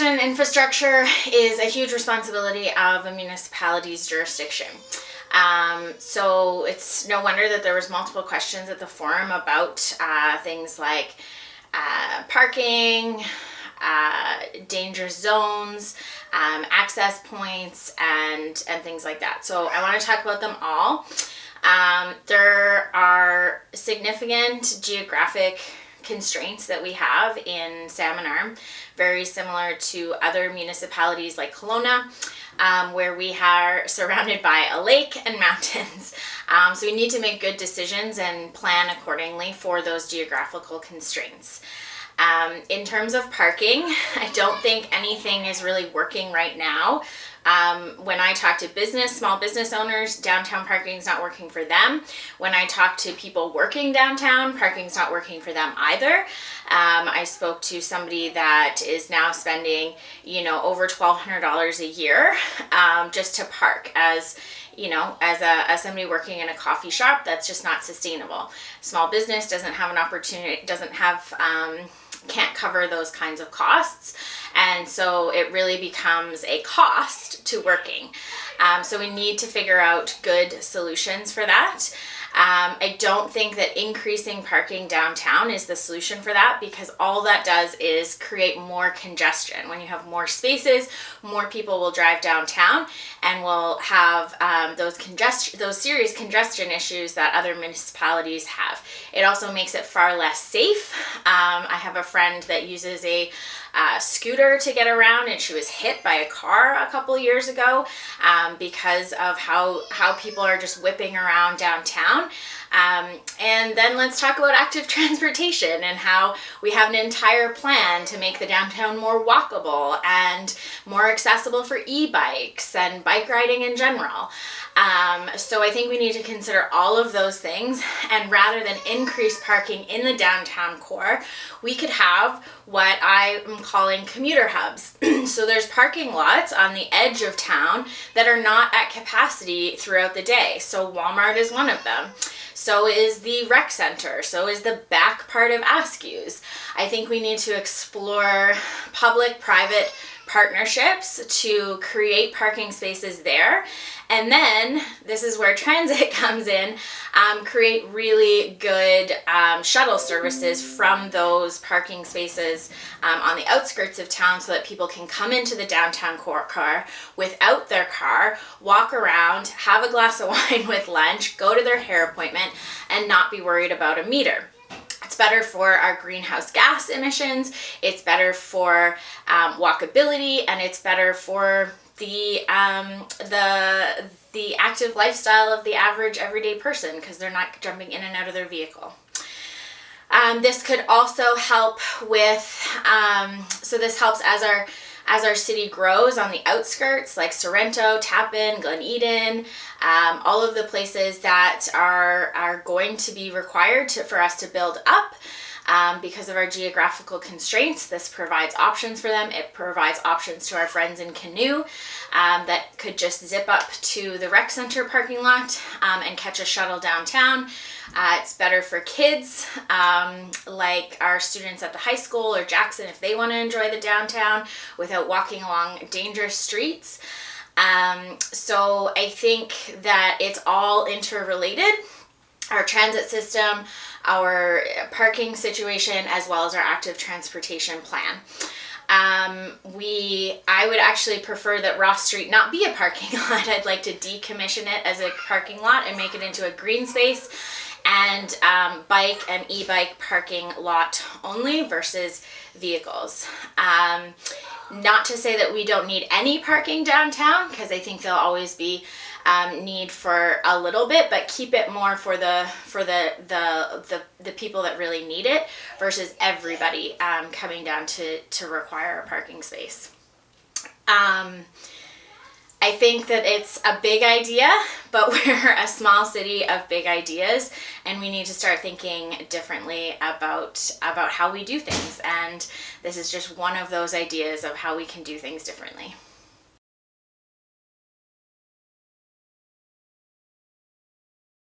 and infrastructure is a huge responsibility of a municipality's jurisdiction. So it's no wonder that there was multiple questions at the forum about things like parking, danger zones, access points, and things like that. So I want to talk about them all. There are significant geographic constraints that we have in Salmon Arm, very similar to other municipalities like Kelowna, where we are surrounded by a lake and mountains. So we need to make good decisions and plan accordingly for those geographical constraints. In terms of parking, I don't think anything is really working right now. When I talk to small business owners, downtown parking is not working for them. When I talk to people working downtown, parking is not working for them either. I spoke to somebody that is now spending, over $1,200 a year just to park as somebody working in a coffee shop. That's just not sustainable. Small business doesn't have an opportunity, can't cover those kinds of costs. And so it really becomes a cost to working. So we need to figure out good solutions for that. I don't think that increasing parking downtown is the solution for that, because all that does is create more congestion. When you have more spaces, more people will drive downtown and will have those serious congestion issues that other municipalities have. It also makes it far less safe. I have a friend that uses a scooter to get around, and she was hit by a car a couple years ago because of how people are just whipping around downtown. And then let's talk about active transportation and how we have an entire plan to make the downtown more walkable and more accessible for e-bikes and bike riding in general. So I think we need to consider all of those things, and rather than increase parking in the downtown core, we could have what I am calling commuter hubs. So there's parking lots on the edge of town that are not at capacity throughout the day. So Walmart is one of them. So is the rec center. So is the back part of Askew's. I think we need to explore public-private partnerships to create parking spaces there. And then, this is where transit comes in, create really good shuttle services from those parking spaces on the outskirts of town, so that people can come into the downtown car without their car, walk around, have a glass of wine with lunch, go to their hair appointment, and not be worried about a meter. It's better for our greenhouse gas emissions, it's better for walkability, and it's better for the active lifestyle of the average everyday person, because they're not jumping in and out of their vehicle. This could also help with, so this helps as our city grows on the outskirts, like Sorrento, Tappan, Glen Eden, all of the places that are going to be required for us to build up. Because of our geographical constraints, this provides options for them. It provides options to our friends in Canoe that could just zip up to the rec center parking lot and catch a shuttle downtown. It's better for kids like our students at the high school or Jackson, if they want to enjoy the downtown without walking along dangerous streets. So I think that it's all interrelated. Our transit system, our parking situation, as well as our active transportation plan. I would actually prefer that Ross Street not be a parking lot. I'd like to decommission it as a parking lot and make it into a green space and bike and e-bike parking lot only versus vehicles. Not to say that we don't need any parking downtown, because I think there'll always be need for a little bit, but keep it more for the people that really need it versus everybody coming down to require a parking space. I think that it's a big idea, but we're a small city of big ideas, and we need to start thinking differently about how we do things. And this is just one of those ideas of how we can do things differently.